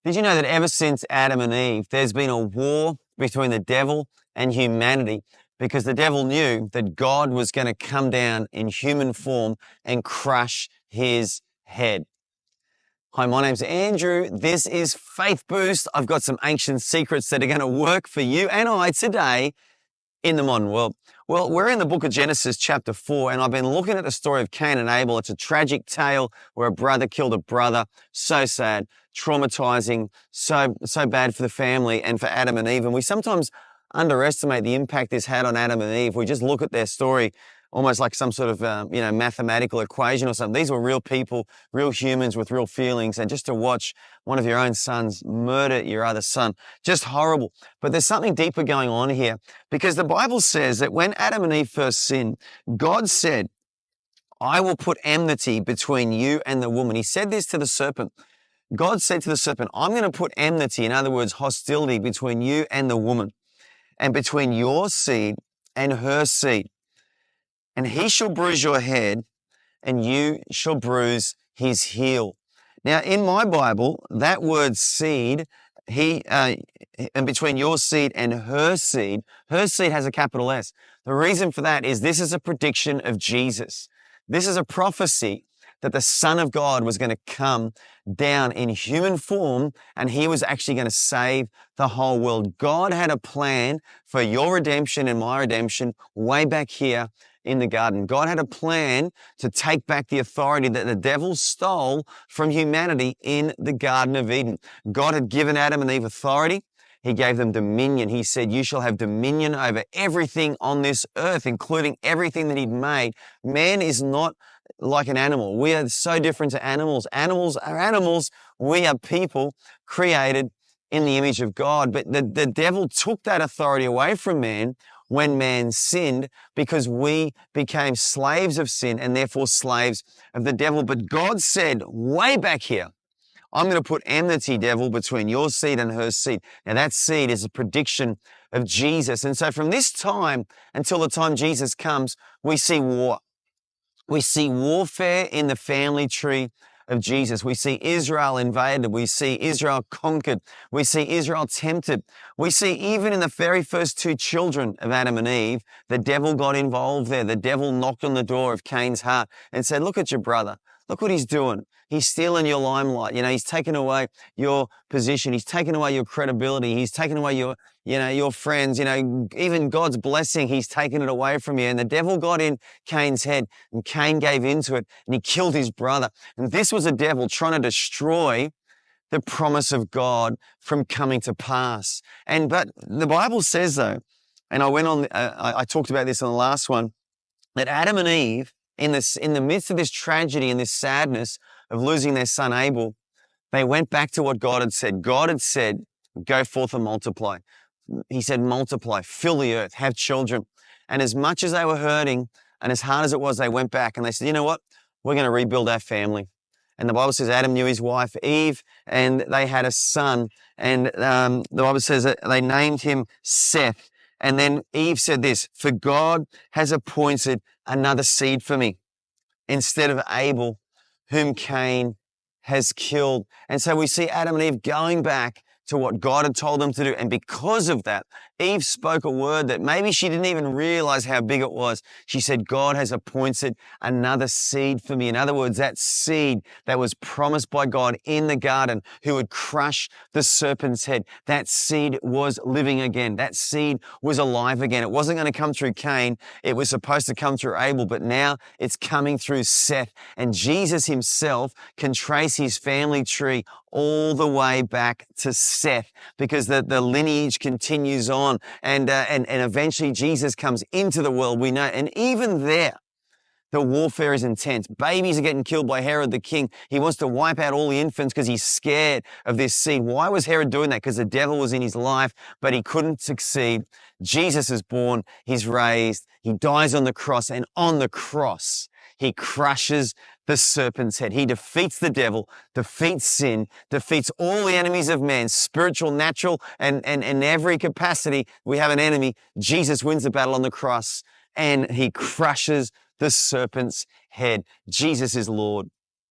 Did you know that ever since Adam and Eve, there's been a war between the devil and humanity because the devil knew that God was going to come down in human form and crush his head. Hi, my name's Andrew. This is Faith Boost. I've got some ancient secrets that are going to work for you and I today in the modern world. Well, we're in the book of Genesis chapter 4, and I've been looking at the story of Cain and Abel. It's a tragic tale where a brother killed a brother. So sad, traumatizing, so bad for the family and for Adam and Eve. And we sometimes underestimate the impact this had on Adam and Eve. We just look at their story almost like some sort of, mathematical equation or something. These were real people, real humans with real feelings. And just to watch one of your own sons murder your other son, just horrible. But there's something deeper going on here, because the Bible says that when Adam and Eve first sinned, God said, I will put enmity between you and the woman. He said this to the serpent. God said to the serpent, I'm going to put enmity, in other words, hostility between you and the woman, and between your seed and her seed. And he shall bruise your head, and you shall bruise his heel. Now, in my Bible, that word seed, and between your seed and her seed has a capital S. The reason for that is this is a prediction of Jesus. This is a prophecy that the Son of God was going to come down in human form, and he was actually going to save the whole world. God had a plan for your redemption and my redemption way back here in the garden. God had a plan to take back the authority that the devil stole from humanity in the Garden of Eden. God had given Adam and Eve authority. He gave them dominion. He said, you shall have dominion over everything on this earth, including everything that he'd made. Man is not like an animal. We are so different to animals. Animals are animals. We are people created in the image of God. But the devil took that authority away from man when man sinned, because we became slaves of sin and therefore slaves of the devil. But God said way back here, I'm going to put enmity, devil, between your seed and her seed. Now that seed is a prediction of Jesus. And so from this time until the time Jesus comes, we see war. We see warfare in the family tree of Jesus. We see Israel invaded. We see Israel conquered. We see Israel tempted. We see even in the very first two children of Adam and Eve, the devil got involved there. The devil knocked on the door of Cain's heart and said, look at your brother. Look what he's doing. He's stealing your limelight. He's taken away your position. He's taken away your credibility. He's taken away your friends, even God's blessing, he's taken it away from you. And the devil got in Cain's head, and Cain gave into it, and he killed his brother. And this was a devil trying to destroy the promise of God from coming to pass. But the Bible says, though, and I talked about this in the last one, that Adam and Eve, in the midst of this tragedy and this sadness of losing their son Abel, they went back to what God had said. God had said, go forth and multiply. He said, multiply, fill the earth, have children. And as much as they were hurting and as hard as it was, they went back and they said, you know what? We're going to rebuild our family. And the Bible says Adam knew his wife Eve, and they had a son. And the Bible says that they named him Seth. And then Eve said this, for God has appointed another seed for me instead of Abel, whom Cain has killed. And so we see Adam and Eve going back to what God had told them to do. And because of that, Eve spoke a word that maybe she didn't even realize how big it was. She said, God has appointed another seed for me. In other words, that seed that was promised by God in the garden, who would crush the serpent's head. That seed was living again. That seed was alive again. It wasn't going to come through Cain. It was supposed to come through Abel, but now it's coming through Seth. And Jesus himself can trace his family tree all the way back to Seth, because the lineage continues on, and eventually Jesus comes into the world, we know. And even there, the warfare is intense. Babies are getting killed by Herod the king. He wants to wipe out all the infants because he's scared of this seed. Why was Herod doing that? Because the devil was in his life, but he couldn't succeed. Jesus is born, he's raised, he dies on the cross, and on the cross, he crushes the serpent's head. He defeats the devil, defeats sin, defeats all the enemies of man, spiritual, natural, and in every capacity we have an enemy. Jesus wins the battle on the cross, and he crushes the serpent's head. Jesus is Lord.